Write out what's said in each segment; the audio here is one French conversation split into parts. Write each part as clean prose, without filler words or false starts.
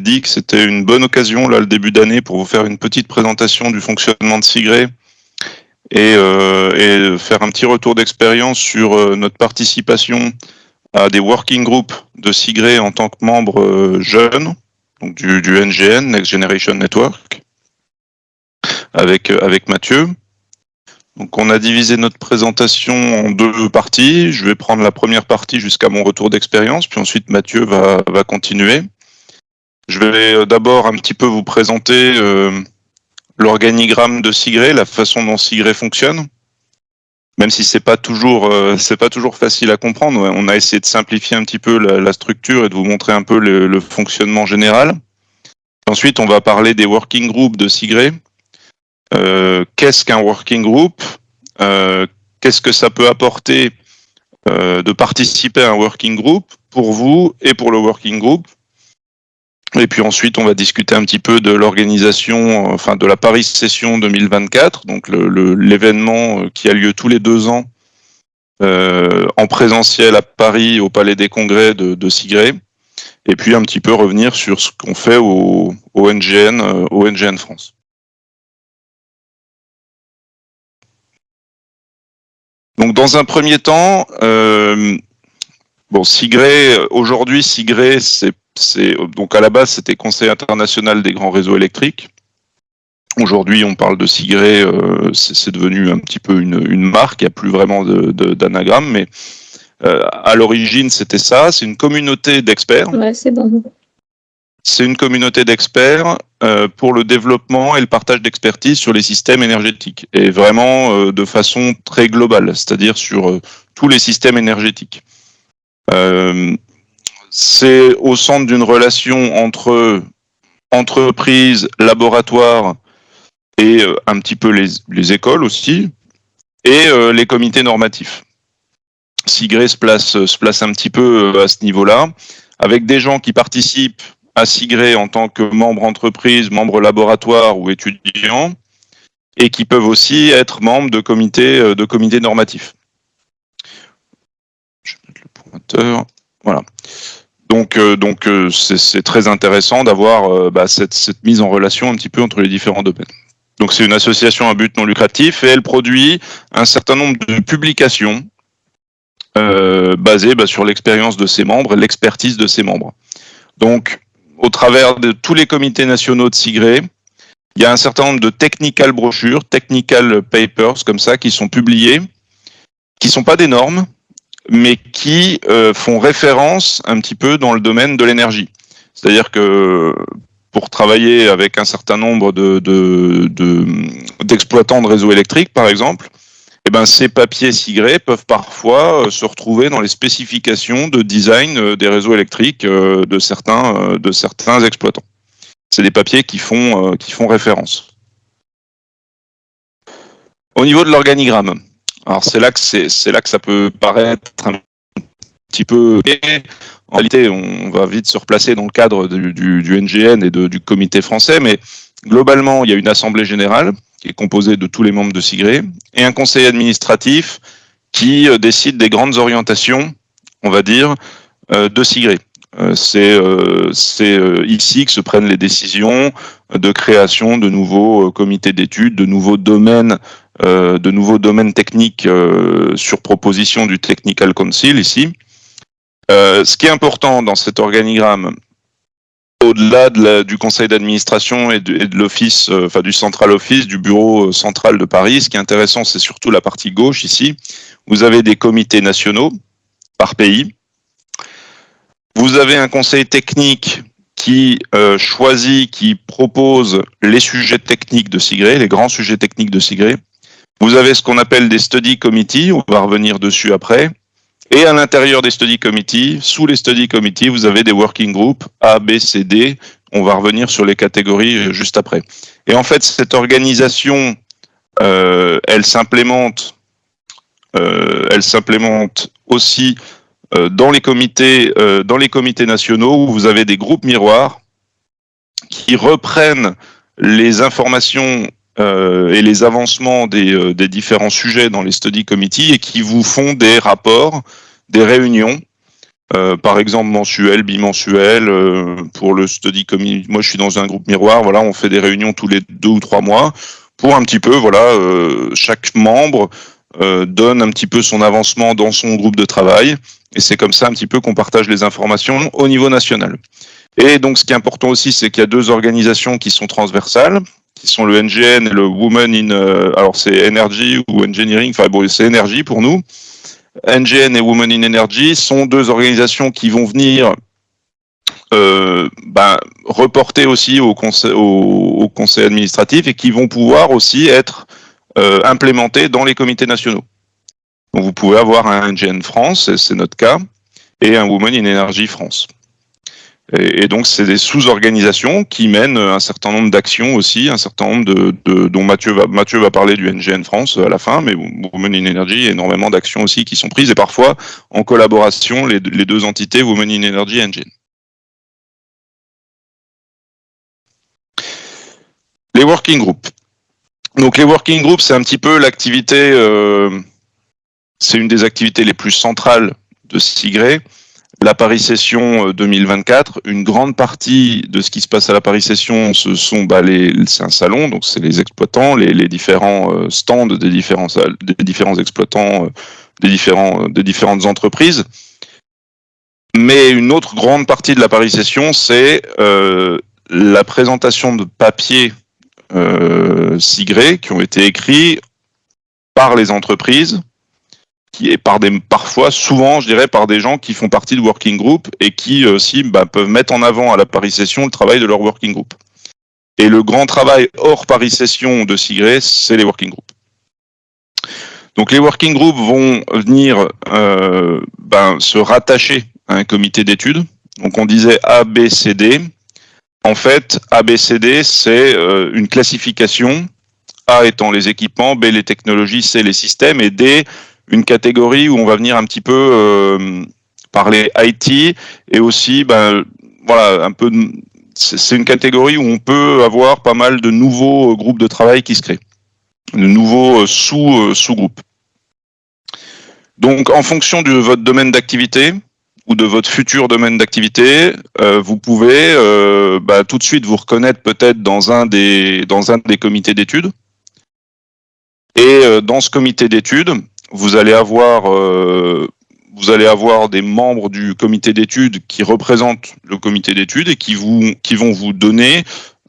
dit que c'était une bonne occasion, là, le début d'année, pour vous faire une petite présentation du fonctionnement de SIGRE et faire un petit retour d'expérience sur notre participation à des working groups de SIGRE en tant que membre jeune, donc du NGN, Next Generation Network, avec Mathieu. Donc on a divisé notre présentation en 2 parties. Je vais prendre la première partie jusqu'à mon retour d'expérience, puis ensuite Mathieu va continuer. Je vais d'abord un petit peu vous présenter l'organigramme de SIGRE, la façon dont SIGRE fonctionne. Même si c'est pas toujours facile à comprendre, on a essayé de simplifier un petit peu la structure et de vous montrer un peu le fonctionnement général. Ensuite, on va parler des working groups de SIGRE. Qu'est-ce qu'un working group? Qu'est-ce que ça peut apporter de participer à un working group pour vous et pour le working group? Et puis ensuite, on va discuter un petit peu de l'organisation, enfin de la Paris Session 2024, donc l'événement qui a lieu tous les 2 ans en présentiel à Paris, au Palais des Congrès de SIGRE. Et puis un petit peu revenir sur ce qu'on fait au NGN France. Donc dans un premier temps, SIGRE, aujourd'hui SIGRE, donc à la base c'était Conseil international des grands réseaux électriques. Aujourd'hui on parle de SIGRE, c'est devenu un petit peu une marque, il n'y a plus vraiment d'anagramme, mais à l'origine c'était ça, c'est une communauté d'experts. Ouais, c'est bon. C'est une communauté d'experts pour le développement et le partage d'expertise sur les systèmes énergétiques, et vraiment de façon très globale, c'est-à-dire sur tous les systèmes énergétiques. C'est au centre d'une relation entre entreprises, laboratoires et un petit peu les écoles aussi, et les comités normatifs. SIGRE se place un petit peu à ce niveau-là, avec des gens qui participent à SIGRE en tant que membres entreprise, membres laboratoire ou étudiants, et qui peuvent aussi être membres de comités normatifs. Je vais mettre le pointeur. Voilà. Donc c'est très intéressant d'avoir cette mise en relation un petit peu entre les différents domaines. Donc c'est une association à but non lucratif et elle produit un certain nombre de publications basées sur l'expérience de ses membres et l'expertise de ses membres. Donc au travers de tous les comités nationaux de SIGRE, il y a un certain nombre de technical brochures, technical papers comme ça qui sont publiés, qui sont pas des normes, mais qui font référence un petit peu dans le domaine de l'énergie. C'est-à-dire que pour travailler avec un certain nombre d'exploitants de réseaux électriques, par exemple, ces papiers SIGRE peuvent parfois se retrouver dans les spécifications de design des réseaux électriques de certains exploitants. C'est des papiers qui font référence. Au niveau de l'organigramme, alors c'est là que ça peut paraître un petit peu. En réalité, on va vite se replacer dans le cadre du NGN et du comité français, mais globalement, il y a une assemblée générale qui est composée de tous les membres de SIGRE et un conseil administratif qui décide des grandes orientations, on va dire, de SIGRE. C'est ici que se prennent les décisions de création de nouveaux comités d'études, de nouveaux domaines techniques sur proposition du Technical Council ici. Ce qui est important dans cet organigramme, au-delà du conseil d'administration et de l'office, du central office, du bureau central de Paris, ce qui est intéressant, c'est surtout la partie gauche ici. Vous avez des comités nationaux par pays. Vous avez un conseil technique qui choisit, qui propose les sujets techniques de SIGRE, les grands sujets techniques de SIGRE. Vous avez ce qu'on appelle des study committees, on va revenir dessus après. Et à l'intérieur des study committees, sous les study committees, vous avez des working groups A, B, C, D. On va revenir sur les catégories juste après. Et en fait, cette organisation, elle s'implémente aussi dans les comités nationaux où vous avez des groupes miroirs qui reprennent les informations et les avancements des différents sujets dans les study committees et qui vous font des rapports, des réunions par exemple mensuel, bimensuel, pour le study committee. Moi, je suis dans un groupe miroir. Voilà, on fait des réunions tous les 2 ou 3 mois pour un petit peu, voilà, chaque membre donne un petit peu son avancement dans son groupe de travail. Et c'est comme ça un petit peu qu'on partage les informations au niveau national. Et donc, ce qui est important aussi, c'est qu'il y a 2 organisations qui sont transversales, qui sont le NGN et le Women in, alors c'est Energy ou Engineering, enfin bon, c'est Energy pour nous. NGN et Women in Energy sont 2 organisations qui vont venir reporter aussi au conseil administratif et qui vont pouvoir aussi être implémentées dans les comités nationaux. Donc vous pouvez avoir un NGN France, c'est notre cas, et un Women in Energy France. Et donc, c'est des sous-organisations qui mènent un certain nombre d'actions aussi, un certain nombre dont Mathieu va parler du NGN France à la fin, mais Women in Energy, il y a énormément d'actions aussi qui sont prises, et parfois en collaboration, les 2 entités, Women in Energy et NGN. Les working groups. Donc, les working groups, c'est un petit peu l'activité, c'est une des activités les plus centrales de SIGRE. La Paris Session 2024, une grande partie de ce qui se passe à la Paris Session, c'est un salon, donc c'est les exploitants, les différents stands des différents exploitants, des différentes entreprises. Mais une autre grande partie de la Paris Session, c'est la présentation de papiers SIGRE qui ont été écrits par les entreprises, qui est parfois, souvent, je dirais, par des gens qui font partie de working group et qui aussi peuvent mettre en avant à la Paris Session le travail de leur working group. Et le grand travail hors Paris Session de SIGRE, c'est les working groups. Donc les working groups vont venir se rattacher à un comité d'études. Donc on disait A, B, C, D. En fait, A, B, C, D, c'est une classification. A étant les équipements, B les technologies, C les systèmes, et D une catégorie où on va venir un petit peu parler IT et aussi, voilà, un peu. C'est une catégorie où on peut avoir pas mal de nouveaux groupes de travail qui se créent, de nouveaux sous-groupes. Donc, en fonction de votre domaine d'activité ou de votre futur domaine d'activité, vous pouvez tout de suite vous reconnaître peut-être dans un des comités d'études. Et dans ce comité d'études, vous allez avoir des membres du comité d'études qui représentent le comité d'études et qui vont vous donner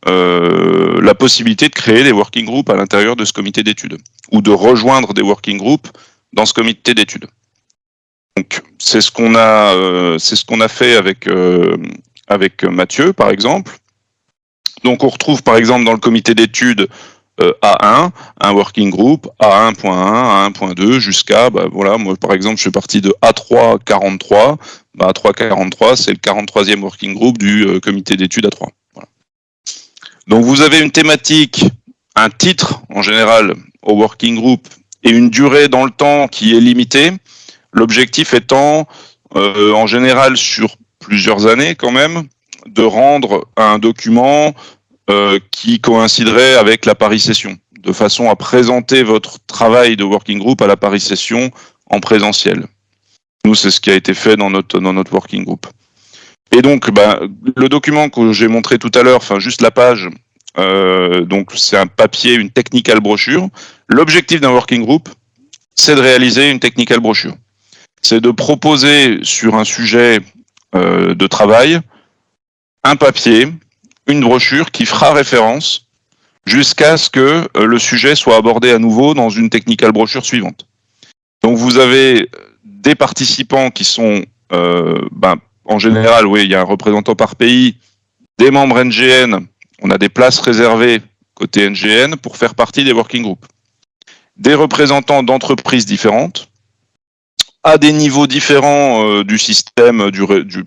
la possibilité de créer des working groups à l'intérieur de ce comité d'études ou de rejoindre des working groups dans ce comité d'études. Donc c'est ce qu'on a fait avec Mathieu par exemple. Donc on retrouve par exemple dans le comité d'études A1, un working group, A1.1, A1.2, jusqu'à, voilà, moi par exemple je fais partie de A343, A343 c'est le 43e working group du comité d'études A3. Voilà. Donc vous avez une thématique, un titre en général au working group et une durée dans le temps qui est limitée, l'objectif étant en général sur plusieurs années quand même, de rendre un document qui coïnciderait avec la Paris Session, de façon à présenter votre travail de working group à la Paris Session en présentiel. Nous, c'est ce qui a été fait dans notre working group. Et donc, le document que j'ai montré tout à l'heure, enfin juste la page, donc c'est un papier, une technical brochure. L'objectif d'un working group, c'est de réaliser une technical brochure. C'est de proposer sur un sujet de travail un papier, une brochure qui fera référence jusqu'à ce que le sujet soit abordé à nouveau dans une technical brochure suivante. Donc vous avez des participants qui sont, en général, oui, il y a un représentant par pays, des membres NGN, on a des places réservées côté NGN pour faire partie des working groups. Des représentants d'entreprises différentes, à des niveaux différents du système,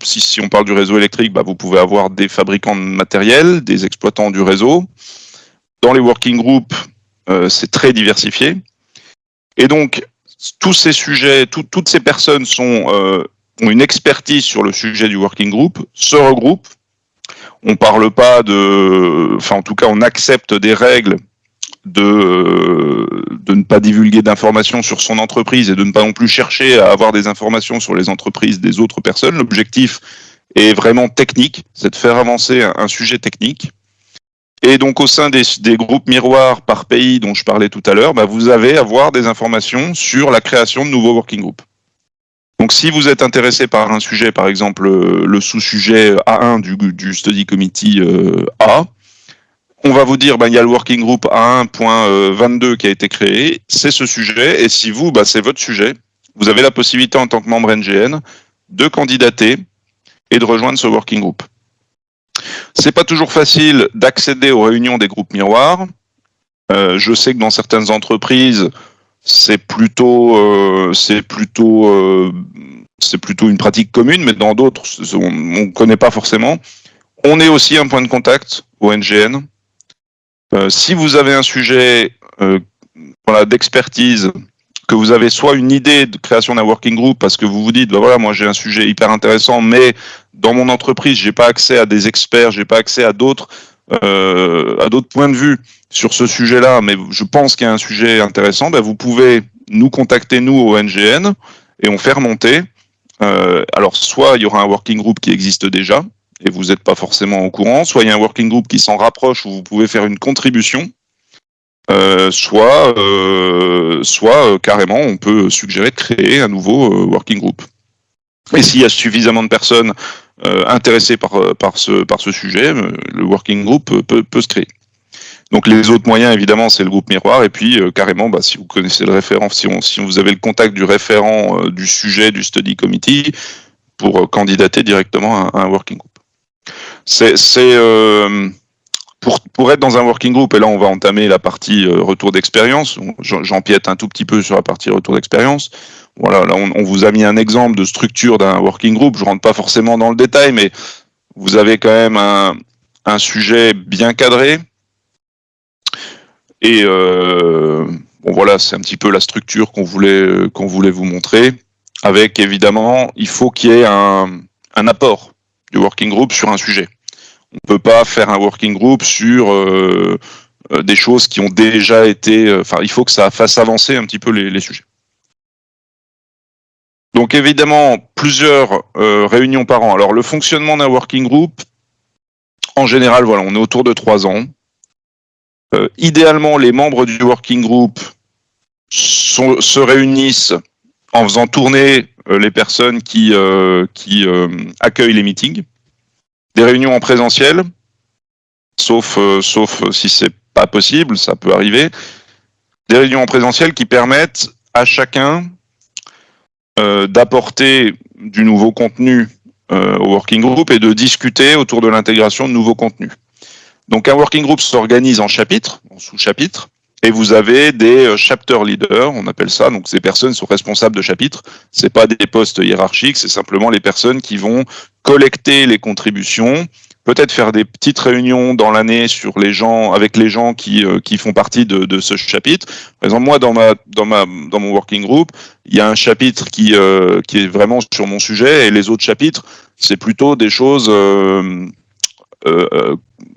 si on parle du réseau électrique, vous pouvez avoir des fabricants de matériel, des exploitants du réseau. Dans les working groups, c'est très diversifié. Et donc, tous ces sujets, toutes ces personnes ont une expertise sur le sujet du working group, se regroupent. On parle pas en tout cas, on accepte des règles de ne pas divulguer d'informations sur son entreprise et de ne pas non plus chercher à avoir des informations sur les entreprises des autres personnes. L'objectif est vraiment technique, c'est de faire avancer un sujet technique. Et donc au sein des groupes miroirs par pays dont je parlais tout à l'heure, vous allez avoir des informations sur la création de nouveaux working groups. Donc si vous êtes intéressé par un sujet, par exemple le sous-sujet A1 du Study Committee A, on va vous dire, il y a le working group A1.22 qui a été créé, c'est ce sujet, et si vous, c'est votre sujet, vous avez la possibilité en tant que membre NGN de candidater et de rejoindre ce working group. C'est pas toujours facile d'accéder aux réunions des groupes miroirs. Je sais que dans certaines entreprises, c'est plutôt une pratique commune, mais dans d'autres, on ne connaît pas forcément. On est aussi un point de contact au NGN. Si vous avez un sujet d'expertise, que vous avez soit une idée de création d'un working group parce que vous vous dites, voilà, moi j'ai un sujet hyper intéressant, mais dans mon entreprise, j'ai pas accès à des experts, j'ai pas accès à d'autres points de vue sur ce sujet-là, mais je pense qu'il y a un sujet intéressant, vous pouvez nous contacter, nous, au NGN, et on fait remonter. Alors, soit il y aura un working group qui existe déjà, et vous n'êtes pas forcément au courant, soit il y a un working group qui s'en rapproche où vous pouvez faire une contribution, soit carrément on peut suggérer de créer un nouveau working group. Et s'il y a suffisamment de personnes intéressées par ce sujet, le working group peut se créer. Donc les autres moyens, évidemment, c'est le groupe miroir, et puis carrément, si vous connaissez le référent, si vous avez le contact du référent du sujet du study committee, pour candidater directement à un working group. Pour être dans un working group, et là on va entamer la partie retour d'expérience, j'empiète un tout petit peu sur la partie retour d'expérience. Voilà, là on vous a mis un exemple de structure d'un working group, je rentre pas forcément dans le détail, mais vous avez quand même un sujet bien cadré. Et voilà, c'est un petit peu la structure qu'on voulait vous montrer, avec évidemment, il faut qu'il y ait un apport du working group sur un sujet. On ne peut pas faire un working group sur des choses qui ont déjà été... il faut que ça fasse avancer un petit peu les sujets. Donc évidemment, plusieurs réunions par an. Alors le fonctionnement d'un working group, en général, voilà, on est autour de 3 ans. Idéalement, les membres du working group se réunissent en faisant tourner les personnes qui accueillent les meetings. Des réunions en présentiel, sauf si c'est pas possible, ça peut arriver. Des réunions en présentiel qui permettent à chacun d'apporter du nouveau contenu au working group et de discuter autour de l'intégration de nouveaux contenus. Donc un working group s'organise en chapitres, en sous-chapitres, et vous avez des chapter leaders, on appelle ça, donc ces personnes sont responsables de chapitres, c'est pas des postes hiérarchiques, c'est simplement les personnes qui vont collecter les contributions, peut-être faire des petites réunions dans l'année avec les gens qui font partie de ce chapitre. Par exemple, moi, dans mon working group, il y a un chapitre qui est vraiment sur mon sujet, et les autres chapitres, c'est plutôt des choses,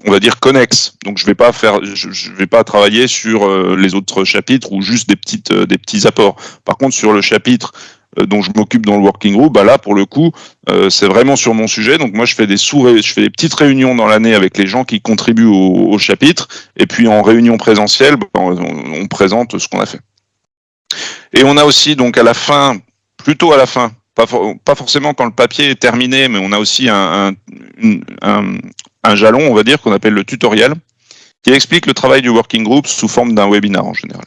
on va dire connexes. Donc je vais pas travailler sur les autres chapitres ou juste des petits apports. Par contre, sur le chapitre dont je m'occupe dans le working group, là pour le coup, c'est vraiment sur mon sujet. Donc moi je fais des petites réunions dans l'année avec les gens qui contribuent au chapitre, et puis en réunion présentielle, on présente ce qu'on a fait. Et on a aussi donc plutôt à la fin, pas forcément quand le papier est terminé, mais on a aussi un jalon, on va dire, qu'on appelle le tutoriel, qui explique le travail du working group sous forme d'un webinar en général.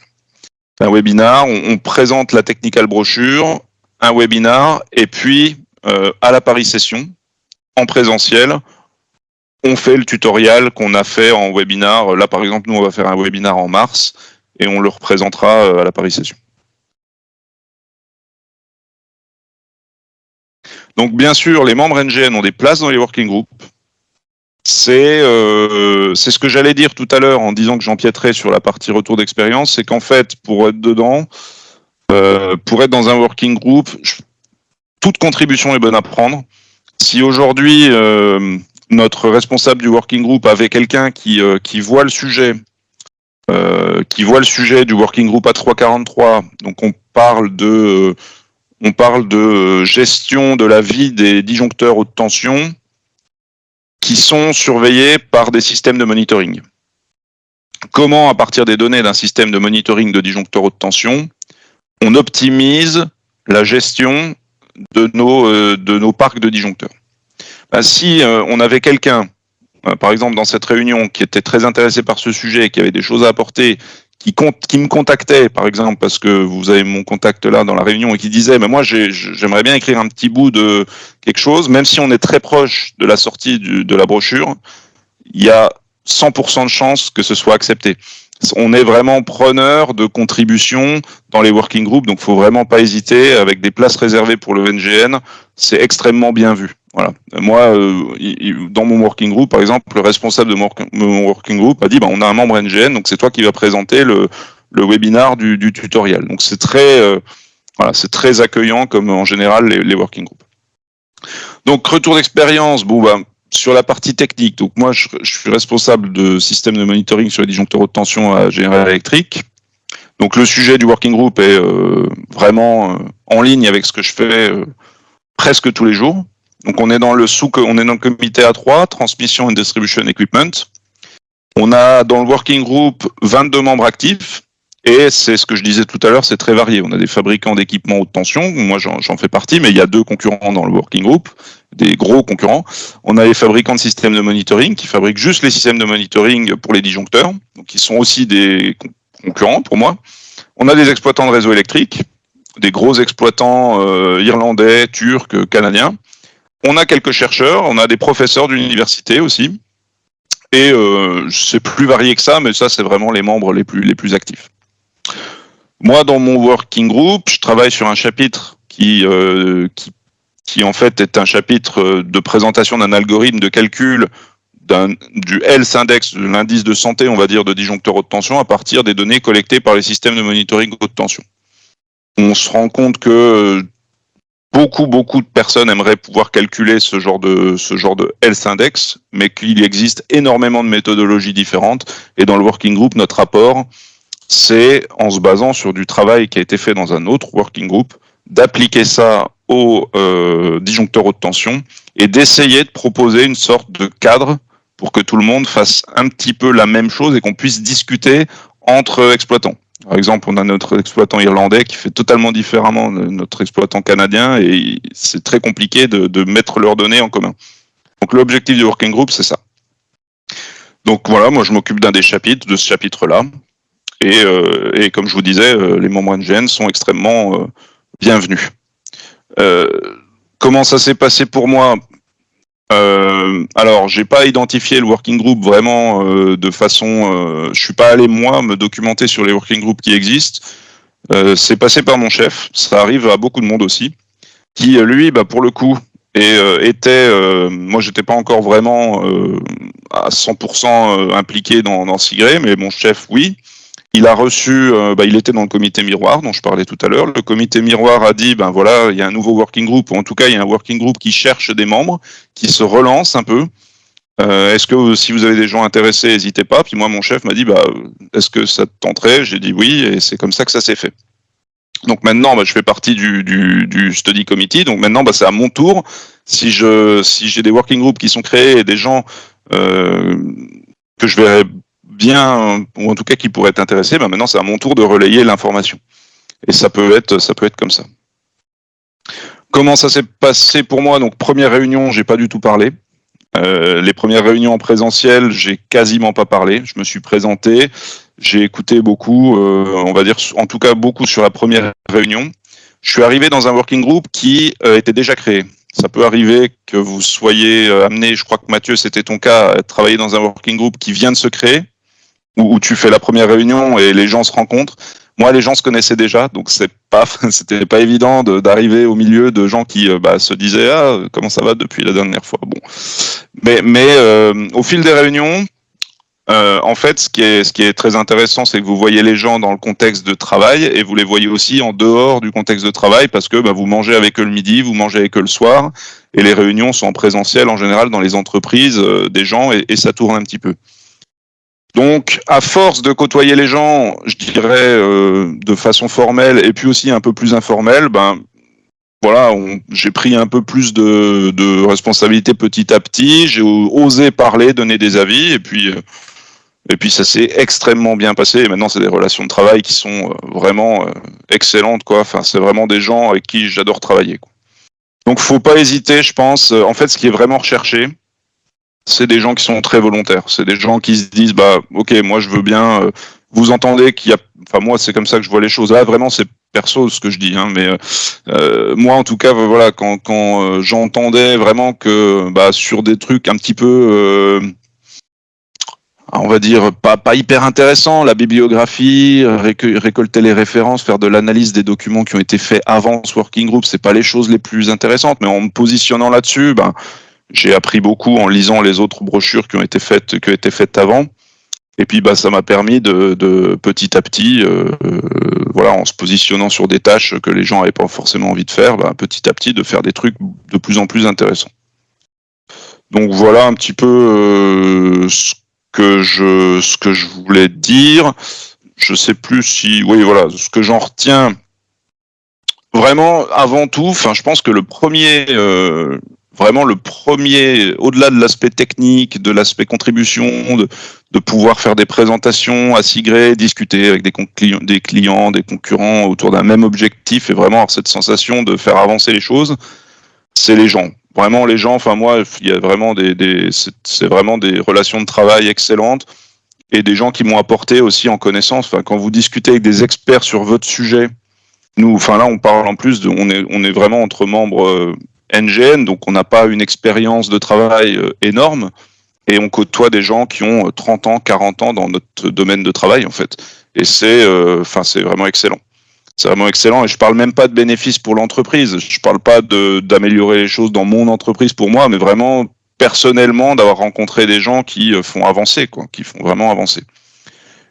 Un webinar, on présente la technical brochure, un webinar, et puis à la Paris Session, en présentiel, on fait le tutoriel qu'on a fait en webinar. Là, par exemple, nous, on va faire un webinar en mars, et on le représentera à la Paris Session. Donc, bien sûr, les membres NGN ont des places dans les working groups. C'est ce que j'allais dire tout à l'heure en disant que j'empiéterais sur la partie retour d'expérience, c'est qu'en fait, pour être dedans, pour être dans un working group, toute contribution est bonne à prendre. Si aujourd'hui, notre responsable du working group avait quelqu'un qui voit le sujet, qui voit le sujet du working group A343. Donc on parle de gestion de la vie des disjoncteurs haute tension qui sont surveillés par des systèmes de monitoring. Comment, à partir des données d'un système de monitoring de disjoncteurs haute tension, on optimise la gestion de nos parcs de disjoncteurs. Si on avait quelqu'un, par exemple dans cette réunion, qui était très intéressé par ce sujet, qui avait des choses à apporter, qui me contactait, par exemple, parce que vous avez mon contact là dans la réunion, et qui disait, mais moi j'aimerais bien écrire un petit bout de quelque chose, même si on est très proche de la sortie de la brochure, il y a 100% de chances que ce soit accepté. On est vraiment preneur de contributions dans les working groups, donc il faut vraiment pas hésiter, avec des places réservées pour le NGN, c'est extrêmement bien vu. Voilà. Moi, dans mon working group, par exemple, le responsable de mon working group a dit, on a un membre NGN, donc c'est toi qui vas présenter le webinar du tutoriel. Donc c'est très, c'est très accueillant comme en général les working groups. Donc retour d'expérience, sur la partie technique, donc moi je suis responsable de système de monitoring sur les disjoncteurs haute tension à General Electric. Donc le sujet du working group est vraiment en ligne avec ce que je fais presque tous les jours. Donc on est dans le comité A3, Transmission and Distribution Equipment. On a dans le working group 22 membres actifs. Et c'est ce que je disais tout à l'heure, c'est très varié. On a des fabricants d'équipements haute tension, moi j'en fais partie, mais il y a 2 concurrents dans le working group, des gros concurrents. On a les fabricants de systèmes de monitoring qui fabriquent juste les systèmes de monitoring pour les disjoncteurs, donc qui sont aussi des concurrents pour moi. On a des exploitants de réseau électrique, des gros exploitants irlandais, turcs, canadiens. On a quelques chercheurs, on a des professeurs d'université aussi. Et c'est plus varié que ça, mais ça c'est vraiment les membres les plus actifs. Moi, dans mon working group, je travaille sur un chapitre qui en fait est un chapitre de présentation d'un algorithme de calcul du health index, de l'indice de santé, on va dire, de disjoncteurs haute tension à partir des données collectées par les systèmes de monitoring haute tension. On se rend compte que beaucoup de personnes aimeraient pouvoir calculer ce genre de health index, mais qu'il existe énormément de méthodologies différentes. Et dans le working group, notre rapport, c'est, en se basant sur du travail qui a été fait dans un autre working group, d'appliquer ça aux disjoncteurs haute tension et d'essayer de proposer une sorte de cadre pour que tout le monde fasse un petit peu la même chose et qu'on puisse discuter entre exploitants. Par exemple, on a notre exploitant irlandais qui fait totalement différemment de notre exploitant canadien et c'est très compliqué de mettre leurs données en commun. Donc l'objectif du working group, c'est ça. Donc voilà, moi je m'occupe d'un des chapitres, de ce chapitre-là. Et comme je vous disais, les membres NGN sont extrêmement bienvenus. Comment ça s'est passé pour moi ? Alors, j'ai pas identifié le working group vraiment de façon. Je suis pas allé moi me documenter sur les working groups qui existent. C'est passé par mon chef. Ça arrive à beaucoup de monde aussi, qui lui, pour le coup, était. Moi, j'étais pas encore vraiment à 100% impliqué dans Sigré, mais mon chef, oui. Il a reçu, il était dans le comité miroir dont je parlais tout à l'heure. Le comité miroir a dit, voilà, il y a un nouveau working group, ou en tout cas, il y a un working group qui cherche des membres, qui se relance un peu. Est-ce que si vous avez des gens intéressés, n'hésitez pas. Puis moi, mon chef m'a dit, est-ce que ça te tenterait ? J'ai dit oui, et c'est comme ça que ça s'est fait. Donc maintenant, je fais partie du study committee. Donc maintenant, c'est à mon tour. Si j'ai des working groups qui sont créés et des gens que je verrai bien, ou en tout cas qui pourraient être intéressés, maintenant c'est à mon tour de relayer l'information. Et ça peut être comme ça. Comment ça s'est passé pour moi ? Donc première réunion, j'ai pas du tout parlé. Les premières réunions en présentiel, j'ai quasiment pas parlé. Je me suis présenté, j'ai écouté beaucoup, on va dire en tout cas beaucoup sur la première réunion. Je suis arrivé dans un working group qui était déjà créé. Ça peut arriver que vous soyez amené, je crois que Mathieu, c'était ton cas, à travailler dans un working group qui vient de se créer, où tu fais la première réunion et les gens se rencontrent. Moi, les gens se connaissaient déjà, donc c'était pas évident d'arriver au milieu de gens qui se disaient comment ça va depuis la dernière fois. Bon, mais au fil des réunions, en fait, ce qui est très intéressant, c'est que vous voyez les gens dans le contexte de travail et vous les voyez aussi en dehors du contexte de travail parce que vous mangez avec eux le midi, vous mangez avec eux le soir et les réunions sont en présentiel en général dans les entreprises des gens et ça tourne un petit peu. Donc, à force de côtoyer les gens, je dirais de façon formelle et puis aussi un peu plus informelle, voilà, j'ai pris un peu plus de responsabilité petit à petit. J'ai osé parler, donner des avis, et puis ça s'est extrêmement bien passé. Et maintenant, c'est des relations de travail qui sont vraiment excellentes, quoi. Enfin, c'est vraiment des gens avec qui j'adore travailler, quoi. Donc, faut pas hésiter, je pense. En fait, ce qui est vraiment recherché, c'est des gens qui sont très volontaires. C'est des gens qui se disent, ok, moi je veux bien. Vous entendez qu'il y a, enfin moi c'est comme ça que je vois les choses. Là vraiment c'est perso ce que je dis, hein, mais moi en tout cas voilà quand j'entendais vraiment que sur des trucs un petit peu on va dire pas hyper intéressant, la bibliographie, récolter les références, faire de l'analyse des documents qui ont été faits avant ce working group, c'est pas les choses les plus intéressantes, mais en me positionnant là-dessus, j'ai appris beaucoup en lisant les autres brochures qui ont été faites avant. Et puis ça m'a permis de petit à petit, voilà, en se positionnant sur des tâches que les gens n'avaient pas forcément envie de faire, petit à petit de faire des trucs de plus en plus intéressants. Donc voilà un petit peu ce que je voulais dire. Je sais plus si, oui voilà, ce que j'en retiens vraiment avant tout. Enfin, je pense que le premier au-delà de l'aspect technique, de l'aspect contribution, de pouvoir faire des présentations à gré, discuter avec des clients, des concurrents autour d'un même objectif et vraiment avoir cette sensation de faire avancer les choses, c'est les gens. Vraiment les gens, enfin moi, il y a vraiment c'est vraiment des relations de travail excellentes et des gens qui m'ont apporté aussi en connaissance. Enfin, quand vous discutez avec des experts sur votre sujet, nous, enfin là, on parle en plus on est vraiment entre membres NGN, donc on n'a pas une expérience de travail énorme, et on côtoie des gens qui ont 30 ans, 40 ans dans notre domaine de travail, en fait. Et c'est vraiment excellent. C'est vraiment excellent, et je parle même pas de bénéfices pour l'entreprise, je parle pas d'améliorer les choses dans mon entreprise pour moi, mais vraiment personnellement d'avoir rencontré des gens qui font avancer, quoi, qui font vraiment avancer.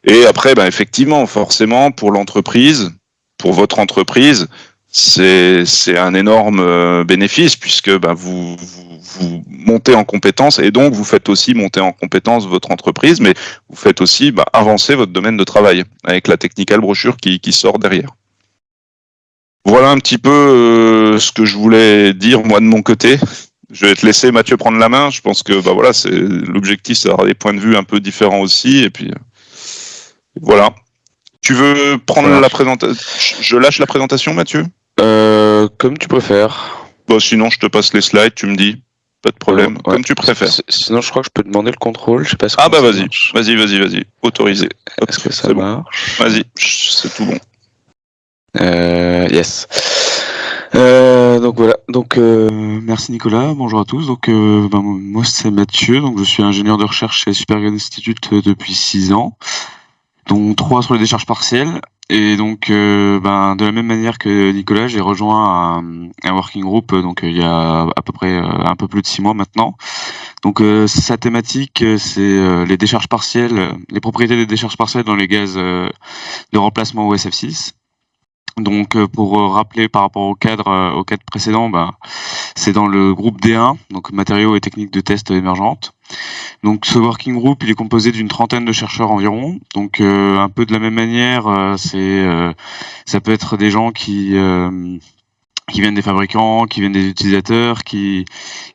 Et après, effectivement, forcément, pour l'entreprise, pour votre entreprise, c'est un énorme bénéfice puisque vous montez en compétence et donc vous faites aussi monter en compétence votre entreprise, mais vous faites aussi avancer votre domaine de travail avec la technical brochure qui sort derrière. Voilà un petit peu ce que je voulais dire moi de mon côté. Je vais te laisser Mathieu prendre la main. Je pense que voilà, c'est l'objectif, c'est d'avoir des points de vue un peu différents aussi, et puis voilà. Tu veux prendre la présentation? Je lâche la présentation, Mathieu? Comme tu préfères. Sinon, je te passe les slides, tu me dis. Pas de problème, ouais. Comme tu préfères. Sinon, je crois que je peux demander le contrôle. Je sais pas ce que vas-y. Autorisé. Est-ce que ça marche? Vas-y, c'est tout bon. Yes. Donc voilà. Donc merci Nicolas. Bonjour à tous. Donc moi c'est Mathieu. Donc je suis ingénieur de recherche chez Supergrad Institute depuis 6 ans. dont 3 sur les décharges partielles. Et donc, de la même manière que Nicolas, j'ai rejoint un working group donc il y a à peu près un peu plus de 6 mois maintenant. Donc, sa thématique, c'est les décharges partielles, les propriétés des décharges partielles dans les gaz de remplacement au SF6. Donc, pour rappeler par rapport au cadre précédent, c'est dans le groupe D1, donc matériaux et techniques de test émergentes. Donc ce working group, il est composé d'une 30aine de chercheurs environ. Donc un peu de la même manière, ça peut être des gens qui viennent des fabricants, qui viennent des utilisateurs, qui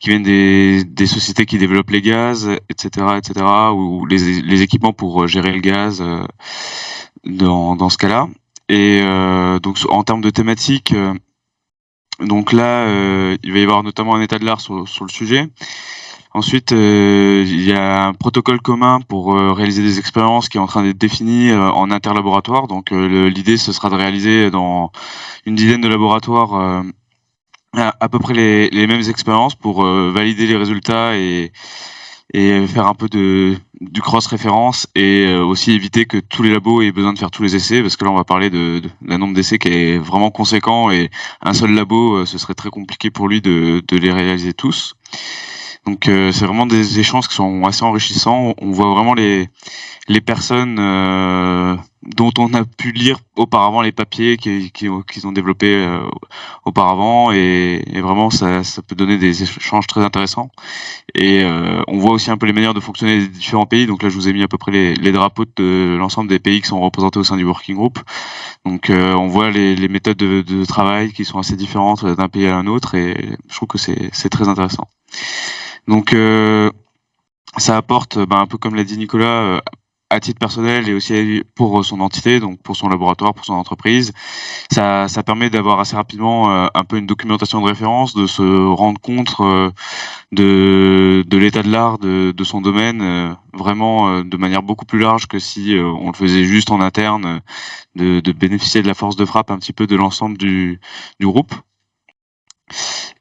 viennent des sociétés qui développent les gaz, etc., ou les équipements pour gérer le gaz dans ce cas-là. Et donc en termes de thématique, donc là, il va y avoir notamment un état de l'art sur le sujet. Ensuite, il y a un protocole commun pour réaliser des expériences qui est en train d'être défini en interlaboratoire. Donc l'idée, ce sera de réaliser dans une dizaine de laboratoires à peu près les mêmes expériences pour valider les résultats et faire un peu du cross-référence et aussi éviter que tous les labos aient besoin de faire tous les essais, parce que là on va parler d'un nombre d'essais qui est vraiment conséquent et un seul labo, ce serait très compliqué pour lui de les réaliser tous. Donc c'est vraiment des échanges qui sont assez enrichissants. On voit vraiment les personnes dont on a pu lire auparavant les papiers qu'ils ont développés auparavant, et vraiment ça peut donner des échanges très intéressants. Et on voit aussi un peu les manières de fonctionner des différents pays. Donc là, je vous ai mis à peu près les drapeaux de l'ensemble des pays qui sont représentés au sein du working group. Donc on voit les méthodes de travail qui sont assez différentes d'un pays à un autre, et je trouve que c'est très intéressant. Donc ça apporte, un peu comme l'a dit Nicolas, à titre personnel et aussi pour son entité, donc pour son laboratoire, pour son entreprise. Ça permet d'avoir assez rapidement un peu une documentation de référence, de se rendre compte de l'état de l'art de son domaine, vraiment de manière beaucoup plus large que si on le faisait juste en interne, de bénéficier de la force de frappe un petit peu de l'ensemble du groupe.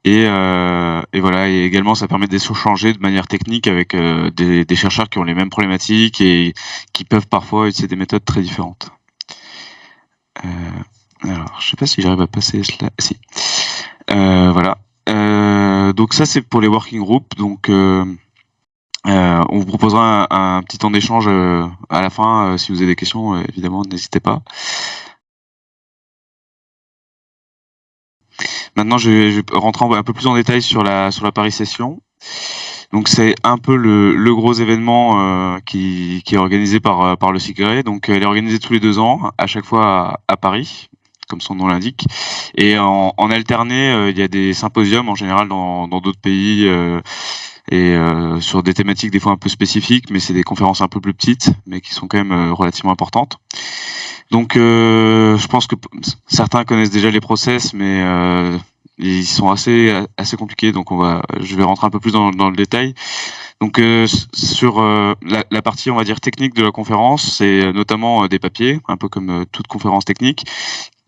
Et voilà, et également ça permet d'échanger de manière technique avec des chercheurs qui ont les mêmes problématiques et qui peuvent parfois utiliser des méthodes très différentes. Alors, je sais pas si j'arrive à passer cela. Si. Voilà. Donc ça c'est pour les working groups. Donc on vous proposera un petit temps d'échange à la fin. Si vous avez des questions, évidemment, n'hésitez pas. Maintenant, je vais rentrer un peu plus en détail sur la Paris Session. Donc c'est un peu le gros événement qui est organisé par le CIGRE. Donc elle est organisée tous les 2 ans, à chaque fois à Paris, comme son nom l'indique. Et en alterné, il y a des symposiums en général dans d'autres pays et sur des thématiques des fois un peu spécifiques, mais c'est des conférences un peu plus petites, mais qui sont quand même relativement importantes. Donc je pense que certains connaissent déjà les process, mais ils sont assez compliqués, donc je vais rentrer un peu plus dans le détail. Donc sur la partie, on va dire, technique de la conférence, c'est notamment des papiers, un peu comme toute conférence technique,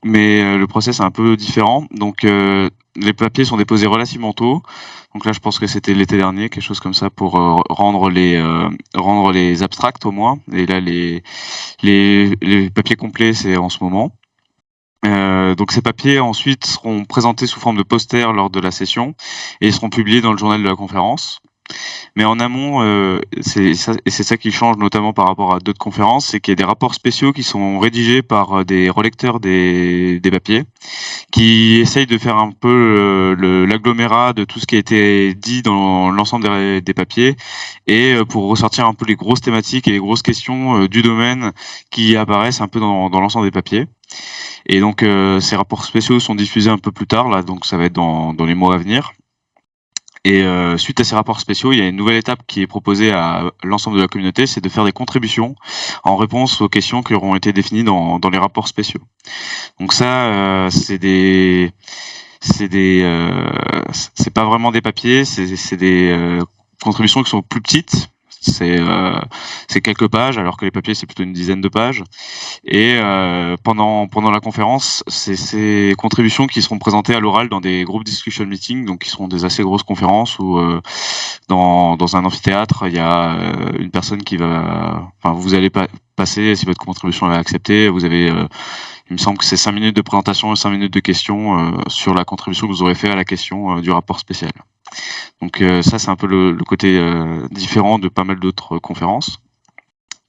mais le process est un peu différent. Donc les papiers sont déposés relativement tôt. Donc là, je pense que c'était l'été dernier, quelque chose comme ça, pour rendre les abstracts au moins. Et là, les papiers complets, c'est en ce moment. Donc ces papiers ensuite seront présentés sous forme de posters lors de la session et seront publiés dans le journal de la conférence. Mais en amont, c'est ça qui change notamment par rapport à d'autres conférences, c'est qu'il y a des rapports spéciaux qui sont rédigés par des relecteurs des papiers, qui essayent de faire un peu l'agglomérat de tout ce qui a été dit dans l'ensemble des papiers, et pour ressortir un peu les grosses thématiques et les grosses questions du domaine qui apparaissent un peu dans l'ensemble des papiers. Et donc ces rapports spéciaux sont diffusés un peu plus tard, là, donc ça va être dans les mois à venir. Et suite à ces rapports spéciaux, il y a une nouvelle étape qui est proposée à l'ensemble de la communauté, c'est de faire des contributions en réponse aux questions qui auront été définies dans les rapports spéciaux. Donc ça, c'est pas vraiment des papiers, c'est des contributions qui sont plus petites. C'est quelques pages, alors que les papiers c'est plutôt une dizaine de pages. Et pendant la conférence, c'est ces contributions qui seront présentées à l'oral dans des groupes discussion meetings, donc qui seront des assez grosses conférences où dans un amphithéâtre, il y a une personne qui va, vous allez passer, si votre contribution est acceptée, vous avez il me semble que c'est 5 minutes de présentation et 5 minutes de questions sur la contribution que vous aurez fait à la question du rapport spécial. Donc ça, c'est un peu le côté différent de pas mal d'autres conférences.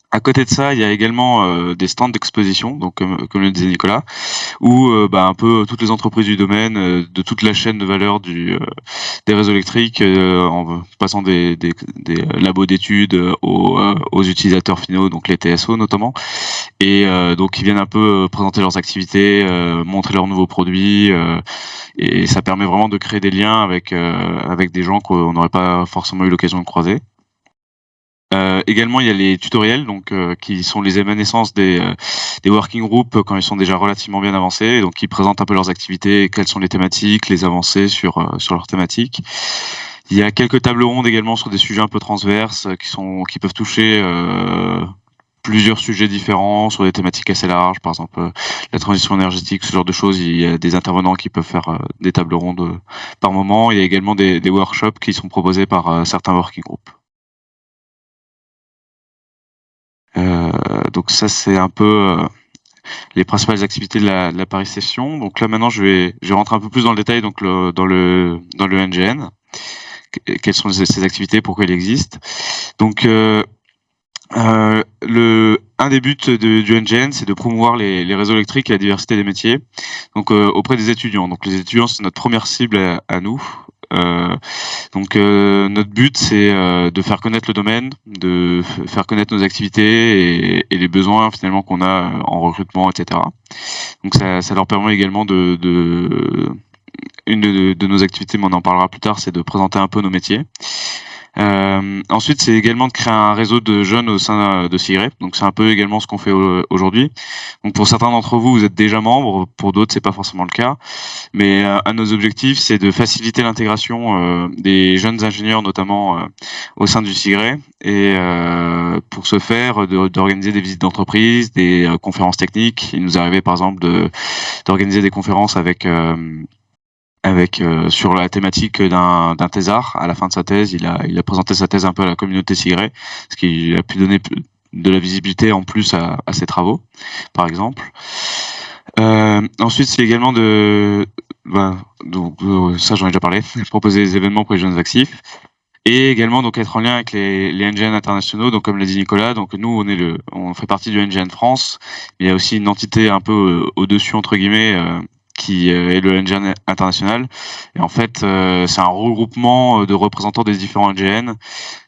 À côté de ça, il y a également des stands d'exposition, donc comme le disait Nicolas, où un peu toutes les entreprises du domaine, de toute la chaîne de valeur des réseaux électriques, en passant des labos d'études aux utilisateurs finaux, donc les TSO notamment, et donc ils viennent un peu présenter leurs activités, montrer leurs nouveaux produits, et ça permet vraiment de créer des liens avec des gens qu'on n'aurait pas forcément eu l'occasion de croiser. Également, il y a les tutoriels, donc qui sont les émanescences des working groups quand ils sont déjà relativement bien avancés, et donc qui présentent un peu leurs activités, quelles sont les thématiques, les avancées sur leurs thématiques. Il y a quelques tables rondes également sur des sujets un peu transverses qui peuvent toucher plusieurs sujets différents sur des thématiques assez larges, par exemple la transition énergétique, ce genre de choses. Il y a des intervenants qui peuvent faire des tables rondes par moment. Il y a également des workshops qui sont proposés par certains working groups. Donc ça, c'est un peu les principales activités de la Paris Session. Donc là maintenant, je vais rentrer un peu plus dans le détail, donc dans le NGN. quelles sont ces activités, pourquoi elles existent. Donc un des buts du NGN, c'est de promouvoir les réseaux électriques et la diversité des métiers, donc auprès des étudiants. Donc les étudiants, c'est notre première cible à nous. Notre but, c'est de faire connaître le domaine, de faire connaître nos activités et les besoins finalement qu'on a en recrutement, etc. Donc ça leur permet également une de nos activités, mais on en parlera plus tard, c'est de présenter un peu nos métiers. Ensuite, c'est également de créer un réseau de jeunes au sein de Sigré. Donc, c'est un peu également ce qu'on fait aujourd'hui. Donc, pour certains d'entre vous, vous êtes déjà membres. Pour d'autres, c'est pas forcément le cas. Mais un de nos objectifs, c'est de faciliter l'intégration des jeunes ingénieurs, notamment au sein du Sigré. Et pour ce faire, d'organiser des visites d'entreprise, des conférences techniques. Il nous est arrivé, par exemple, d'organiser des conférences avec sur la thématique d'un thésard. À la fin de sa thèse, il a présenté sa thèse un peu à la communauté Sigré, ce qui a pu donner de la visibilité en plus à ses travaux, par exemple. Ensuite, c'est également ça j'en ai déjà parlé, proposer des événements pour les jeunes actifs. Et également donc être en lien avec les NGN internationaux, donc comme l'a dit Nicolas, donc nous on fait partie du NGN France. Il y a aussi une entité un peu au-dessus entre guillemets qui est le NGN international. Et en fait, c'est un regroupement de représentants des différents NGN,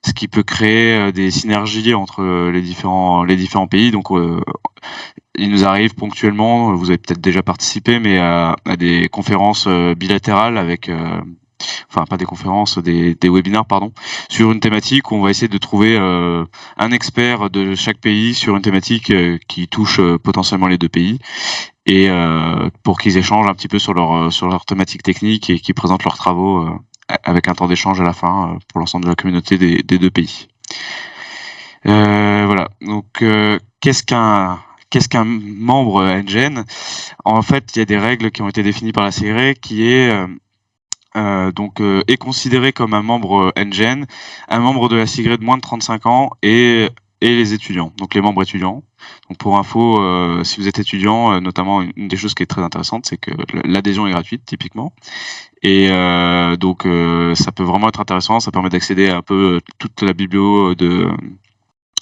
ce qui peut créer des synergies entre les différents pays. Donc, il nous arrive ponctuellement, vous avez peut-être déjà participé, mais à des conférences bilatérales avec enfin pas des conférences, des webinaires pardon, sur une thématique où on va essayer de trouver un expert de chaque pays sur une thématique qui touche potentiellement les deux pays, et pour qu'ils échangent un petit peu sur leur thématique technique et qu'ils présentent leurs travaux avec un temps d'échange à la fin pour l'ensemble de la communauté des deux pays. Voilà. Donc qu'est-ce qu'un membre NGN? En fait, il y a des règles qui ont été définies par la Sigré qui est est considéré comme un membre NGN, un membre de la Sigré de moins de 35 ans et les étudiants, donc les membres étudiants. Donc pour info, si vous êtes étudiant, notamment une des choses qui est très intéressante, c'est que l'adhésion est gratuite typiquement. Et ça peut vraiment être intéressant, ça permet d'accéder à un peu toute la biblio de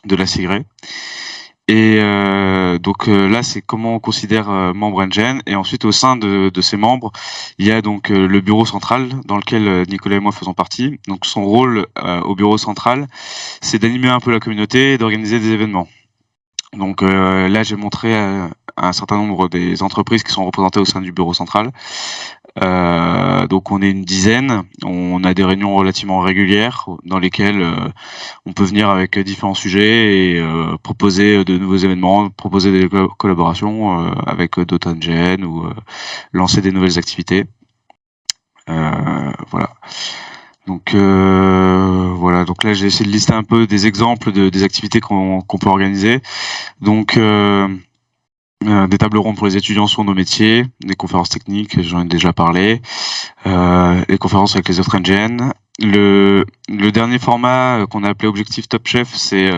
la Sigré. Et là, c'est comment on considère membre NGN. Et ensuite, au sein de ces membres, il y a donc le bureau central dans lequel Nicolas et moi faisons partie. Donc son rôle au bureau central, c'est d'animer un peu la communauté et d'organiser des événements. Donc là, j'ai montré un certain nombre des entreprises qui sont représentées au sein du bureau central. Donc on est une dizaine, on a des réunions relativement régulières dans lesquelles on peut venir avec différents sujets et proposer de nouveaux événements, proposer des collaborations avec d'autres NGN ou lancer des nouvelles activités. Voilà. Donc voilà. Donc là j'ai essayé de lister un peu des exemples des activités qu'on peut organiser. Donc des tables rondes pour les étudiants sur nos métiers, des conférences techniques, j'en ai déjà parlé, les conférences avec les autres NGN. Le dernier format qu'on a appelé Objectif Top Chef, c'est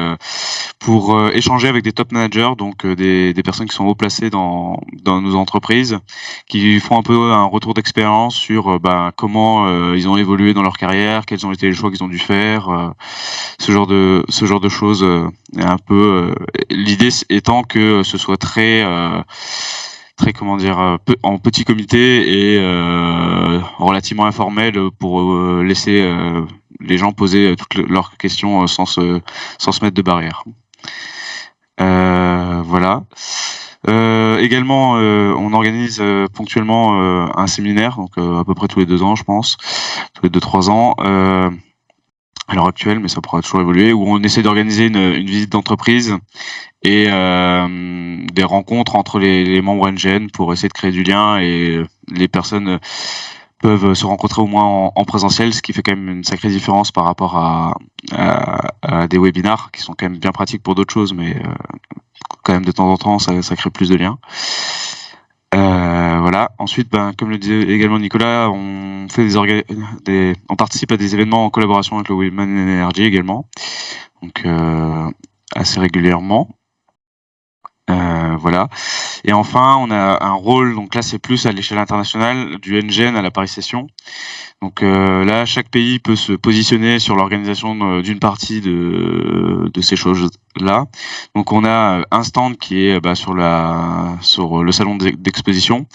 pour échanger avec des top managers, donc des personnes qui sont haut placées dans nos entreprises, qui font un peu un retour d'expérience sur comment ils ont évolué dans leur carrière, quels ont été les choix qu'ils ont dû faire, ce genre de choses. Un peu l'idée étant que ce soit très comment dire en petit comité et relativement informel pour laisser les gens poser toutes leurs questions sans se mettre de barrière. Voilà. Également, on organise ponctuellement un séminaire, donc à peu près tous les 2 ans, je pense, tous les 2-3 ans. À l'heure actuelle, mais ça pourra toujours évoluer, où on essaie d'organiser une visite d'entreprise et des rencontres entre les membres NGN pour essayer de créer du lien, et les personnes peuvent se rencontrer au moins en présentiel, ce qui fait quand même une sacrée différence par rapport à des webinars qui sont quand même bien pratiques pour d'autres choses, mais quand même de temps en temps ça crée plus de liens. Voilà. Ensuite, comme le disait également Nicolas, on fait on participe à des événements en collaboration avec le Women Energy également, donc assez régulièrement. Voilà. Et enfin, on a un rôle, donc là c'est plus à l'échelle internationale, du NGN à la Paris Session. Donc là, chaque pays peut se positionner sur l'organisation d'une partie de ces choses-là. Donc on a un stand qui est sur le salon d'exposition.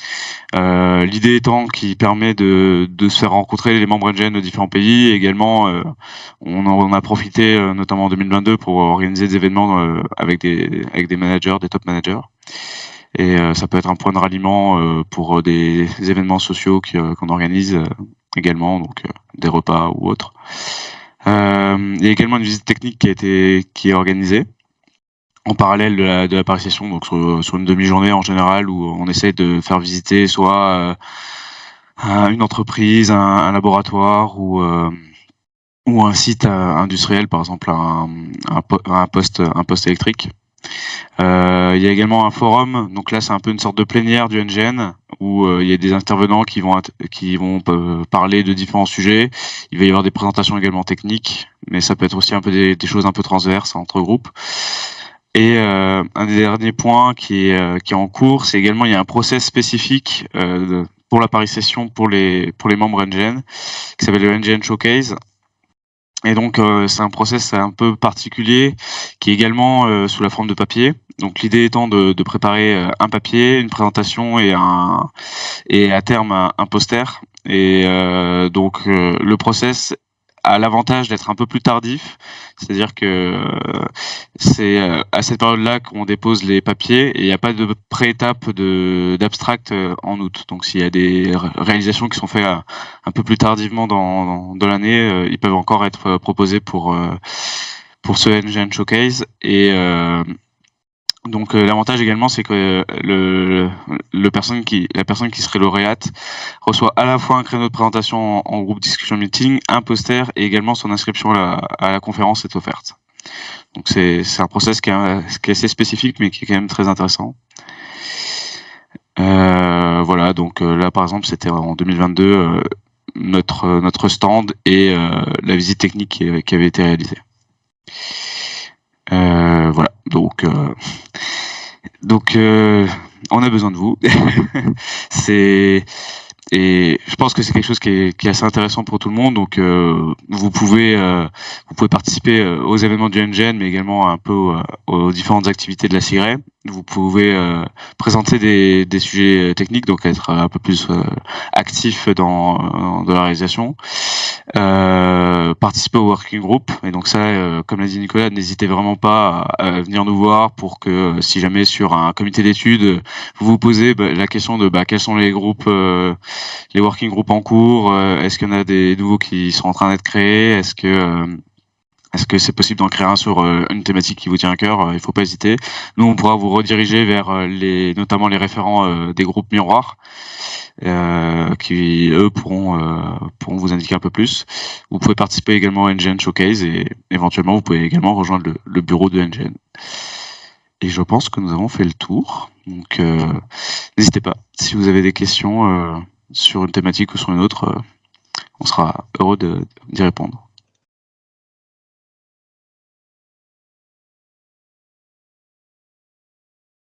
L'idée étant qui permet de se faire rencontrer les membres NGN de différents pays. Et également, on en a profité notamment en 2022 pour organiser des événements avec des managers, des top managers. Et ça peut être un point de ralliement pour des événements sociaux qu'on organise également, donc des repas ou autres. Il y a également une visite technique qui est organisée en parallèle de la Paris Session, donc sur une demi-journée en général, où on essaie de faire visiter soit une entreprise, un laboratoire ou un site industriel, par exemple un poste électrique. Il y a également un forum, donc là c'est un peu une sorte de plénière du NGN où il y a des intervenants qui vont parler de différents sujets. Il va y avoir des présentations également techniques, mais ça peut être aussi un peu des choses un peu transverses entre groupes. Et un des derniers points qui est en cours, c'est également il y a un process spécifique pour la Paris Session pour les membres NGN qui s'appelle le NGN Showcase. Et donc c'est un process un peu particulier qui est également sous la forme de papier. Donc l'idée étant de préparer un papier, une présentation et à terme un poster. Et donc le process a l'avantage d'être un peu plus tardif, c'est-à-dire que c'est à cette période-là qu'on dépose les papiers et il n'y a pas de pré-étape d'abstract en août. Donc s'il y a des réalisations qui sont faites un peu plus tardivement dans l'année, ils peuvent encore être proposés pour ce NGN Showcase. Et donc l'avantage également, c'est que la personne qui serait lauréate reçoit à la fois un créneau de présentation en groupe discussion meeting, un poster et également son inscription à la conférence est offerte. Donc c'est un process qui est assez spécifique mais qui est quand même très intéressant. Voilà, donc là par exemple c'était en 2022 notre stand et la visite technique qui avait été réalisée. Voilà, donc on a besoin de vous. Et je pense que c'est quelque chose qui est assez intéressant pour tout le monde. Donc vous pouvez participer aux événements du NGN, mais également un peu aux différentes activités de la CIRE. Vous pouvez présenter des sujets techniques, donc être un peu plus actif dans la réalisation. Participer au working group, et donc ça, comme l'a dit Nicolas, n'hésitez vraiment pas à venir nous voir pour que si jamais sur un comité d'études vous vous posez la question de quels sont les groupes, les working groups en cours, est-ce qu'il y en a des nouveaux qui sont en train d'être créés, est-ce que c'est possible d'en créer un sur une thématique qui vous tient à cœur, il faut pas hésiter. Nous, on pourra vous rediriger vers notamment les référents des groupes miroirs, qui eux pourront vous indiquer un peu plus. Vous pouvez participer également au NGN Showcase et éventuellement vous pouvez également rejoindre le bureau de NGN. Et je pense que nous avons fait le tour. Donc n'hésitez pas, si vous avez des questions sur une thématique ou sur une autre, on sera heureux d'y répondre.